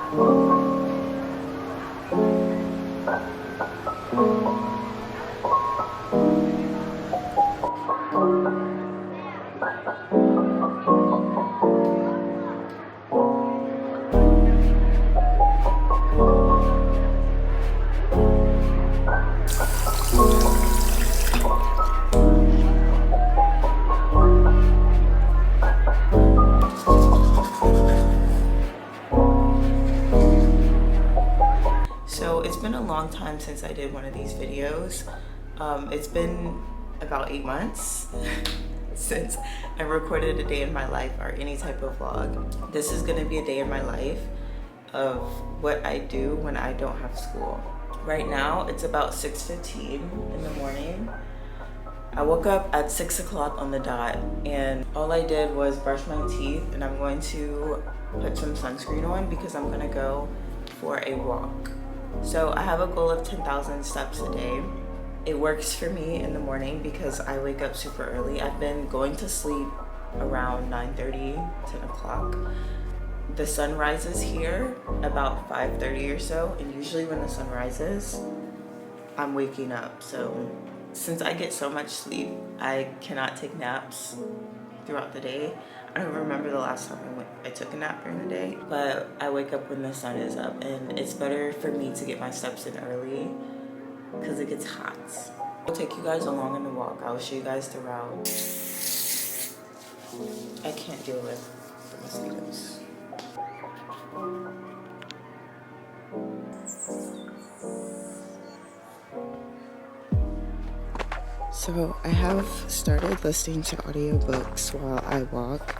So it's been a long time since I did one of these videos. It's been about 8 months since I recorded a day in my life or any type of vlog. This is gonna be a day in my life of what I do when I don't have school. Right now it's about 6:15 in the morning. I woke up at 6 o'clock on the dot and all I did was brush my teeth, and I'm going to put some sunscreen on because I'm gonna go for a walk. So I have a goal of 10,000 steps a day. It works for me in the morning because I wake up super early. I've been going to sleep around 9:30, 10 o'clock. The sun rises here about 5:30 or so, and usually when the sun rises, I'm waking up. So since I get so much sleep, I cannot take naps throughout the day. I don't remember the last time I took a nap during the day, but I wake up when the sun is up, and it's better for me to get my steps in early because it gets hot. I'll take you guys along on the walk. I'll show you guys the route. I can't deal with the mosquitoes. So I have started listening to audiobooks while I walk,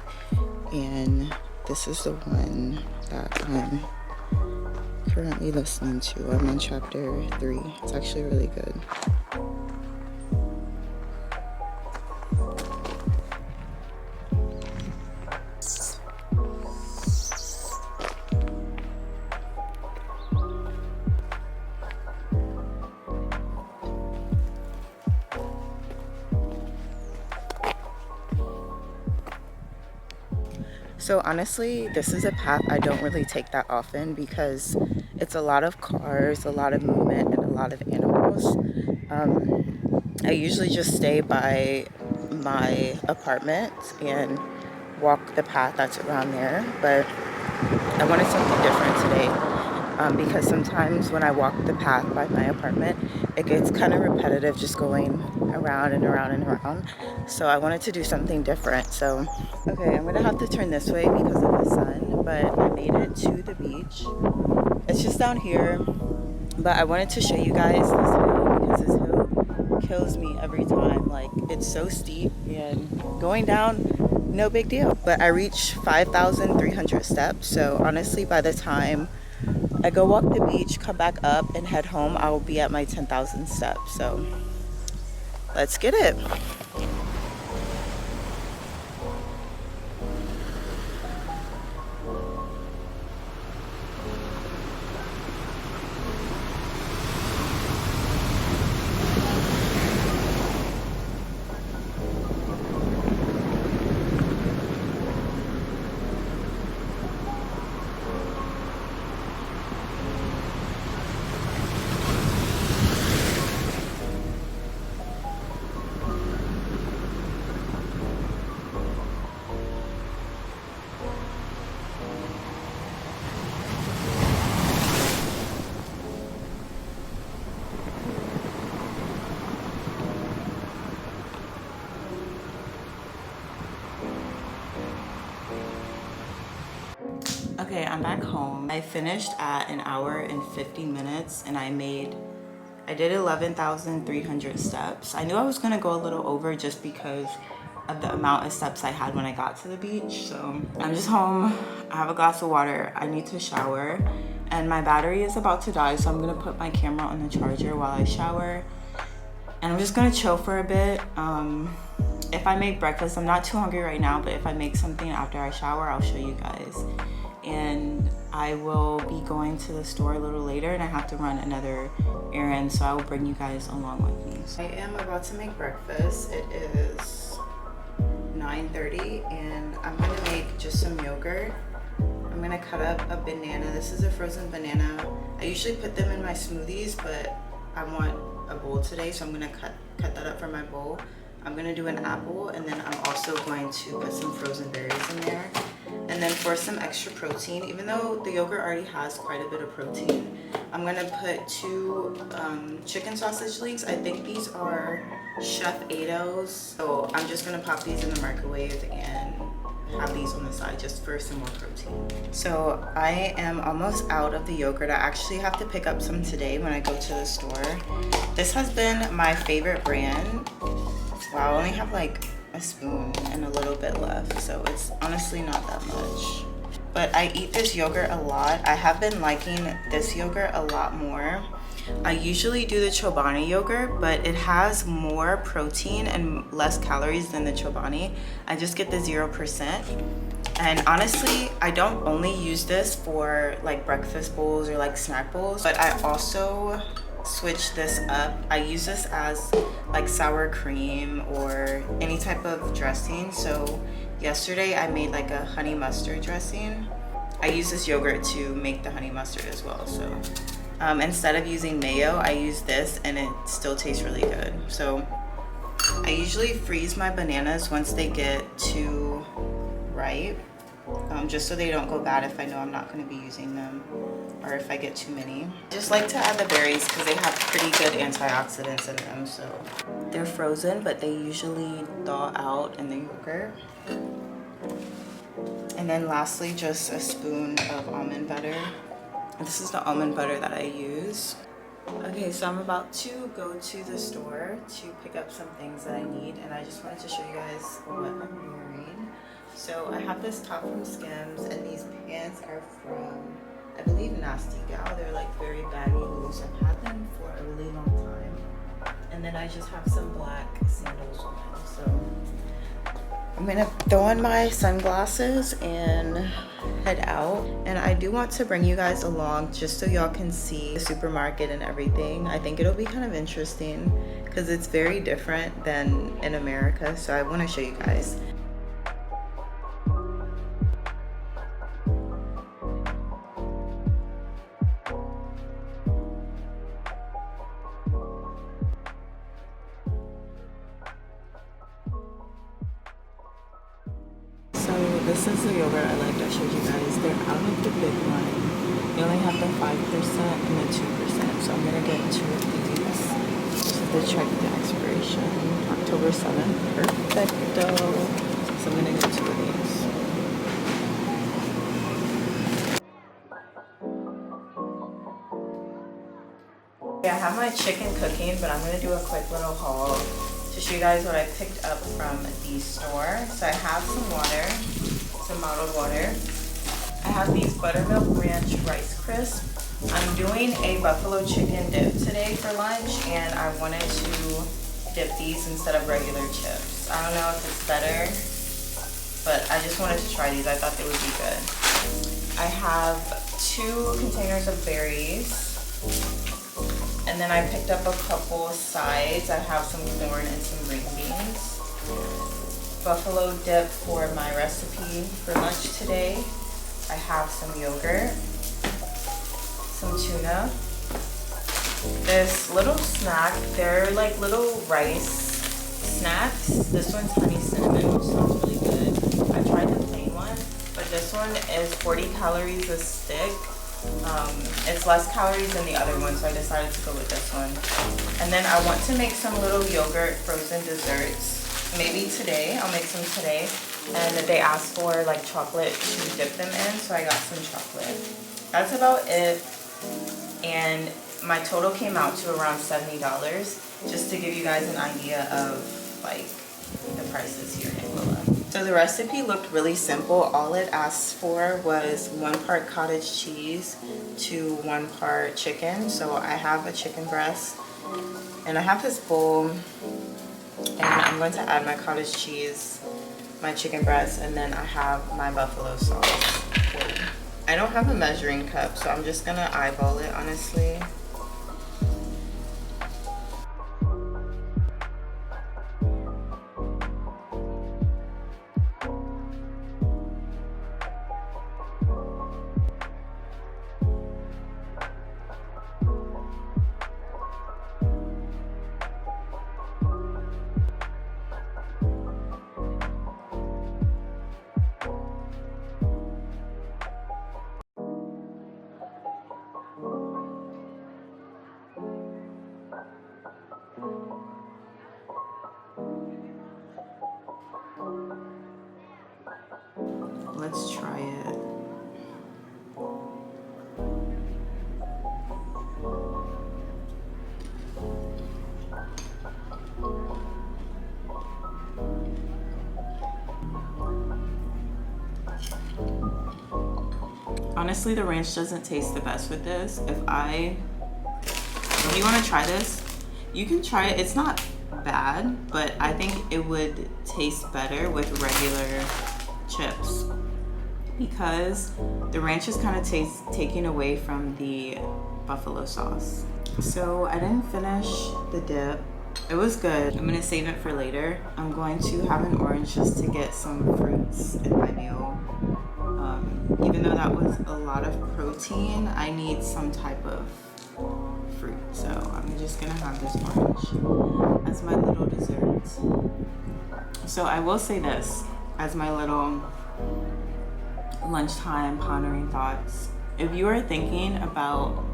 and this is the one that I'm currently listening to. I'm on chapter 3. It's actually really good. So honestly, this is a path I don't really take that often because it's a lot of cars, a lot of movement, and a lot of animals. I usually just stay by my apartment and walk the path that's around there, but I wanted something different today. Because sometimes when I walk the path by my apartment, it gets kind of repetitive just going around and around and around. So I wanted to do something different. So, okay, I'm gonna have to turn this way because of the sun, but I made it to the beach. It's just down here, but I wanted to show you guys this hill because this hill kills me every time. Like, it's so steep and going down, no big deal. But I reached 5,300 steps. So honestly, by the time I go walk the beach, come back up, and head home, I will be at my 10,000 steps. So let's get it. Okay, I'm back home. I finished at 1 hour and 50 minutes and I did 11,300 steps. I knew I was gonna go a little over just because of the amount of steps I had when I got to the beach. So I'm just home. I have a glass of water. I need to shower and my battery is about to die, so I'm gonna put my camera on the charger while I shower. And I'm just gonna chill for a bit. If I make breakfast, I'm not too hungry right now, but if I make something after I shower, I'll show you guys. And I will be going to the store a little later and I have to run another errand, so I will bring you guys along with me. So I am about to make breakfast. It is 9:30 and I'm gonna make just some yogurt. I'm gonna gonna cut up a banana. This is a frozen banana. I usually put them in my smoothies, but I want a bowl today, so I'm gonna cut that up for my bowl. I'm gonna do an apple, and then I'm also going to put some frozen berries in there. And then for some extra protein, even though the yogurt already has quite a bit of protein, I'm gonna put 2 chicken sausage links. I think these are Chef Ados. So I'm just gonna pop these in the microwave and have these on the side just for some more protein. So I am almost out of the yogurt. I actually have to pick up some today when I go to the store. This has been my favorite brand. Wow, I only have like a spoon and a little bit left, so it's honestly not that much. But I eat this yogurt a lot. I have been liking this yogurt a lot more. I usually do the Chobani yogurt, but it has more protein and less calories than the Chobani. I just get the 0%. And honestly, I don't only use this for like breakfast bowls or like snack bowls, but I also switch this up. I use this as like sour cream or any type of dressing. So yesterday I made like a honey mustard dressing. I use this yogurt to make the honey mustard as well. So instead of using mayo, I use this and it still tastes really good. So I usually freeze my bananas once they get too ripe, just so they don't go bad if I know I'm not going to be using them, or if I get too many. I just like to add the berries because they have pretty good antioxidants in them. So they're frozen, but they usually thaw out in the yogurt. And then lastly, just a spoon of almond butter. This is the almond butter that I use. Okay, so I'm about to go to the store to pick up some things that I need, and I just wanted to show you guys what I'm wearing. So I have this top from Skims, and these pants are from, I believe, Nasty Gal. They're like very baggy loose. I've had them for a really long time. And then I just have some black sandals on. So I'm gonna throw on my sunglasses and head out. And I do want to bring you guys along just so y'all can see the supermarket and everything. I think it'll be kind of interesting because it's very different than in America. So I want to show you guys. This is the yogurt I liked. I showed you guys. They're out of the big one. They only have the 5% and the 2%. So I'm gonna get 2 of these. This is the check the expiration. October 7th. Perfecto. So I'm gonna get 2 of these. Yeah, I have my chicken cooking, but I'm gonna do a quick little haul to show you guys what I picked up from the store. So I have some water. Some bottled water. I have these buttermilk ranch rice crisps. I'm doing a buffalo chicken dip today for lunch, and I wanted to dip these instead of regular chips. I don't know if it's better, but I just wanted to try these. I thought they would be good. I have 2 containers of berries, and then I picked up a couple sides. I have some corn and some green beans. Buffalo dip for my recipe for lunch today. I have some yogurt, some tuna, this little snack. They're like little rice snacks. This one's honey cinnamon, which sounds really good. I tried the plain one, but this one is 40 calories a stick. It's less calories than the other one, so I decided to go with this one. And then I want to make some little yogurt frozen desserts. Maybe today, I'll make some today. And they asked for like chocolate to dip them in, so I got some chocolate. That's about it. And my total came out to around $70, just to give you guys an idea of like the prices here in Anguilla. So the recipe looked really simple. All it asked for was 1 part cottage cheese to 1 part chicken. So I have a chicken breast, and I have this bowl. And I'm going to add my cottage cheese, my chicken breast, and then I have my buffalo sauce. I don't have a measuring cup, so I'm just gonna eyeball it, honestly. Honestly, the ranch doesn't taste the best with this. If you want to try this, you can try it. It's not bad, but I think it would taste better with regular chips because the ranch is kind of taking away from the buffalo sauce. So I didn't finish the dip. It was good. I'm gonna save it for later. I'm going to have an orange just to get some fruits in my meal. Even though that was a lot of protein, I need some type of fruit. So I'm just gonna have this orange as my little dessert. So I will say this as my little lunchtime pondering thoughts. If you are thinking about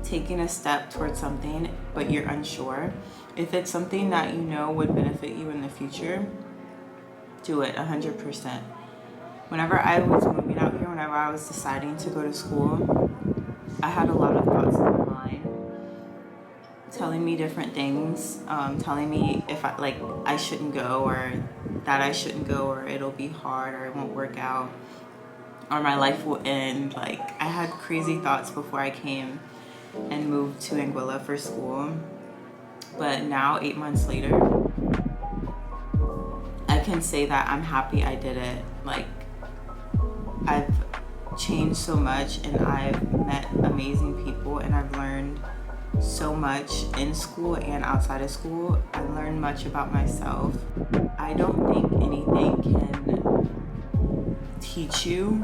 taking a step towards something but you're unsure, if it's something that you know would benefit you in the future, do it 100%. Whenever I was moving out here, whenever I was deciding to go to school, I had a lot of thoughts in my mind telling me different things, telling me if I shouldn't go, or that I shouldn't go, or it'll be hard, or it won't work out, or my life will end. Like, I had crazy thoughts before I came and moved to Anguilla for school. But now, 8 months later, I can say that I'm happy I did it. Like, I've changed so much and I've met amazing people and I've learned so much in school and outside of school. I learned much about myself. I don't think anything can teach you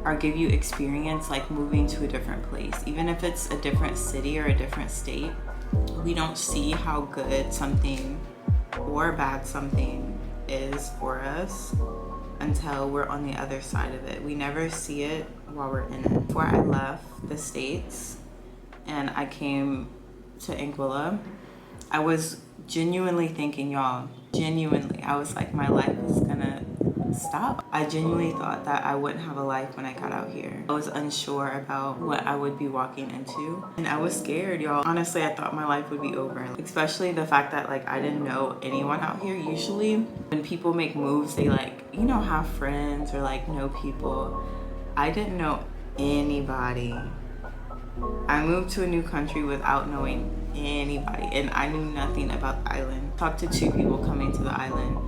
or give you experience like moving to a different place. Even if it's a different city or a different state, we don't see how good something or bad something is for us until we're on the other side of it. We never see it while we're in it. Before I left the States and I came to Anguilla, I was genuinely thinking, y'all, I was like, my life is gonna stop. I genuinely thought that I wouldn't have a life when I got out here. I was unsure about what I would be walking into and I was scared, y'all. Honestly, I thought my life would be over, especially the fact that like I didn't know anyone out here. Usually when people make moves, they like, you know, have friends or like know people. I didn't know anybody. I moved to a new country without knowing anybody and I knew nothing about the island. Talked to 2 people coming to the island.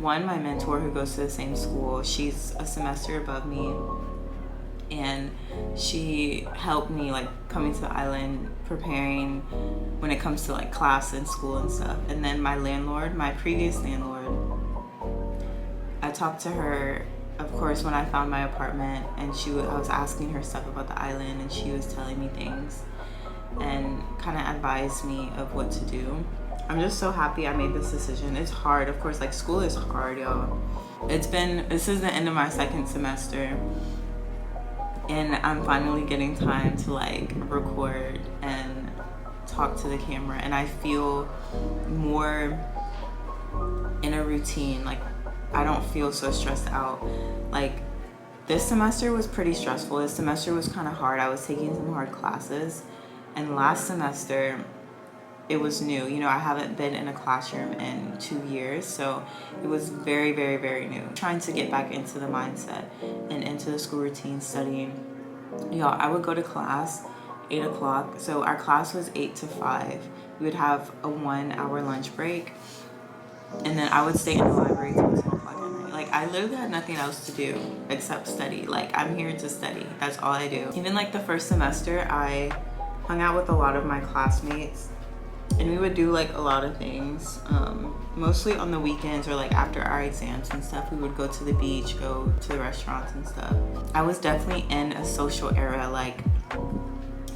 One, my mentor who goes to the same school, she's a semester above me and she helped me like coming to the island, preparing when it comes to like class and school and stuff. And then my landlord, my previous landlord, I talked to her, of course, when I found my apartment, and I was asking her stuff about the island and she was telling me things and kind of advised me of what to do. I'm just so happy I made this decision. It's hard, of course, like school is hard, y'all. This is the end of my 2nd semester and I'm finally getting time to like record and talk to the camera and I feel more in a routine. Like I don't feel so stressed out. Like this semester was pretty stressful. This semester was kind of hard. I was taking some hard classes and last semester it was new. You know, I haven't been in a classroom in 2 years, so it was very, very, very new. Trying to get back into the mindset and into the school routine, studying. Y'all, I would go to class 8 o'clock. So our class was 8 to 5. We would have a 1-hour lunch break. And then I would stay in the library till 10 o'clock at night. Like, I literally had nothing else to do except study. Like, I'm here to study. That's all I do. Even like the first semester, I hung out with a lot of my classmates. And we would do like a lot of things, mostly on the weekends or like after our exams and stuff. We would go to the beach, go to the restaurants and stuff. I was definitely in a social era. Like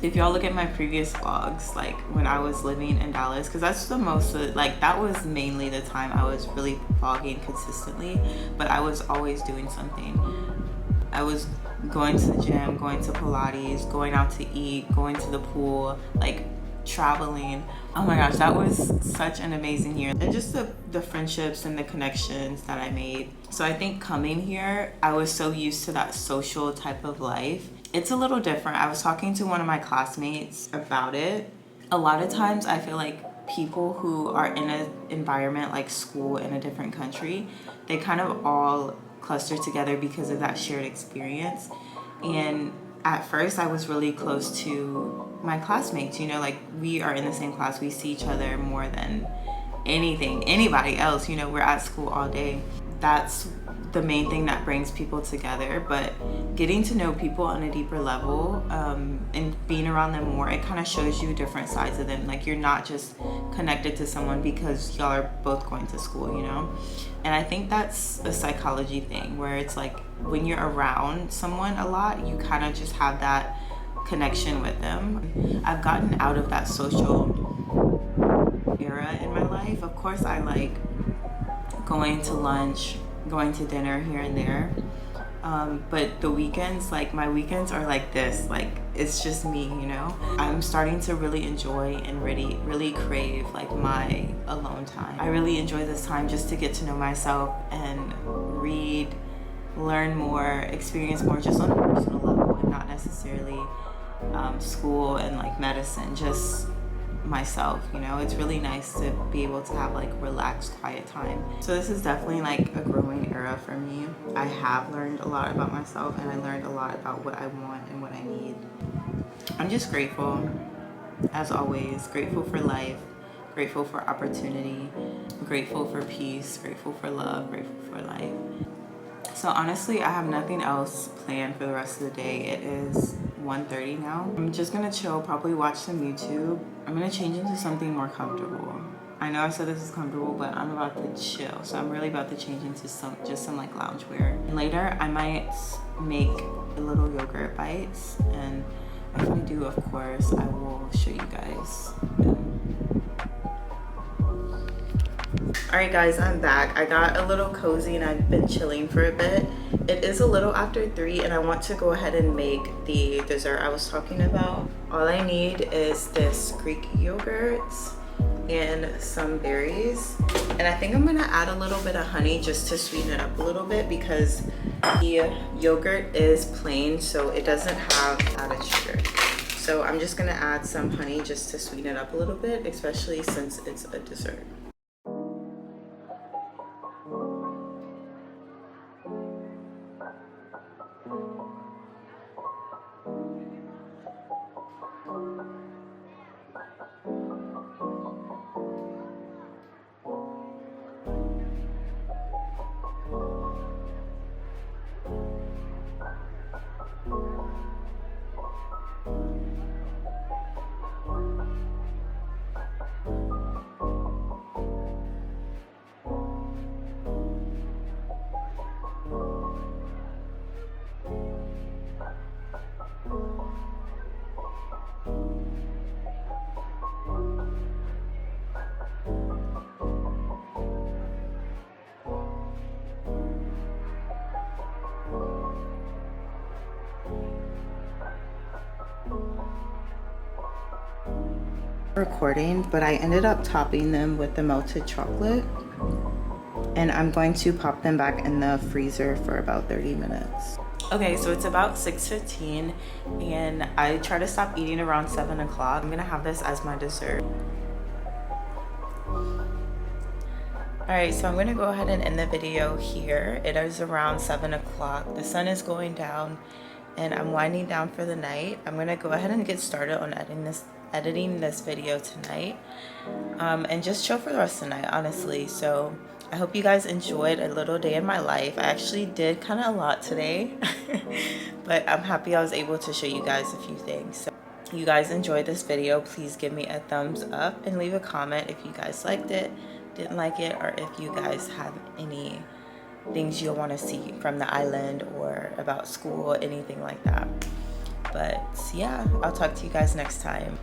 if y'all look at my previous vlogs, like when I was living in Dallas, because that's the most, like that was mainly the time I was really vlogging consistently, but I was always doing something. I was going to the gym, going to Pilates, going out to eat, going to the pool, like traveling. Oh my gosh, that was such an amazing year. And just the friendships and the connections that I made. So I think coming here, I was so used to that social type of life. It's a little different. I was talking to one of my classmates about it. A lot of times I feel like people who are in an environment like school in a different country, they kind of all clustered together because of that shared experience. And at first I was really close to my classmates, you know, like we are in the same class, we see each other more than anybody else, you know, we're at school all day. That's the main thing that brings people together. But getting to know people on a deeper level, and being around them more, it kind of shows you different sides of them. Like you're not just connected to someone because y'all are both going to school, you know. And I think that's a psychology thing where it's like when you're around someone a lot, you kind of just have that connection with them. I've gotten out of that social era in my life. Of course I like going to lunch, going to dinner here and there, but the weekends, like my weekends are like this, like it's just me, you know. I'm starting to really enjoy and really crave like my alone time. I really enjoy this time just to get to know myself and read, learn more, experience more, just on a personal level, and not necessarily school and like medicine, just myself, you know. It's really nice to be able to have like relaxed, quiet time. So this is definitely like a growing era for me. I have learned a lot about myself, and I learned a lot about what I want and what I need. I'm just grateful, as always, grateful for life, grateful for opportunity, grateful for peace, grateful for love, grateful for life. So honestly, I have nothing else planned for the rest of the day. It is 1:30 now. I'm just gonna chill, probably watch some YouTube. I'm gonna change into something more comfortable. I know I said this is comfortable, but I'm about to chill. So I'm really about to change into some like loungewear. And later I might make a little yogurt bites, and if I do, of course, I will show you guys them. Alright guys, I'm back. I got a little cozy and I've been chilling for a bit. It is a little after 3 and I want to go ahead and make the dessert I was talking about. All I need is this Greek yogurt and some berries. And I think I'm gonna add a little bit of honey just to sweeten it up a little bit, because the yogurt is plain, so it doesn't have added sugar. So I'm just gonna add some honey just to sweeten it up a little bit, especially since it's a dessert. Recording, but I ended up topping them with the melted chocolate, and I'm going to pop them back in the freezer for about 30 minutes. Okay, so it's about 6:15 and I try to stop eating around 7 o'clock. I'm gonna have this as my dessert. Alright, so I'm gonna go ahead and end the video here. It is around 7 o'clock. The sun is going down and I'm winding down for the night. I'm gonna go ahead and get started on editing this video tonight, and just chill for the rest of the night, honestly. So I hope you guys enjoyed a little day in my life. I actually did kind of a lot today, but I'm happy I was able to show you guys a few things. So if you guys enjoyed this video, please give me a thumbs up and leave a comment if you guys liked it, didn't like it, or if you guys have any things you want to see from the island or about school, anything like that. But yeah, I'll talk to you guys next time.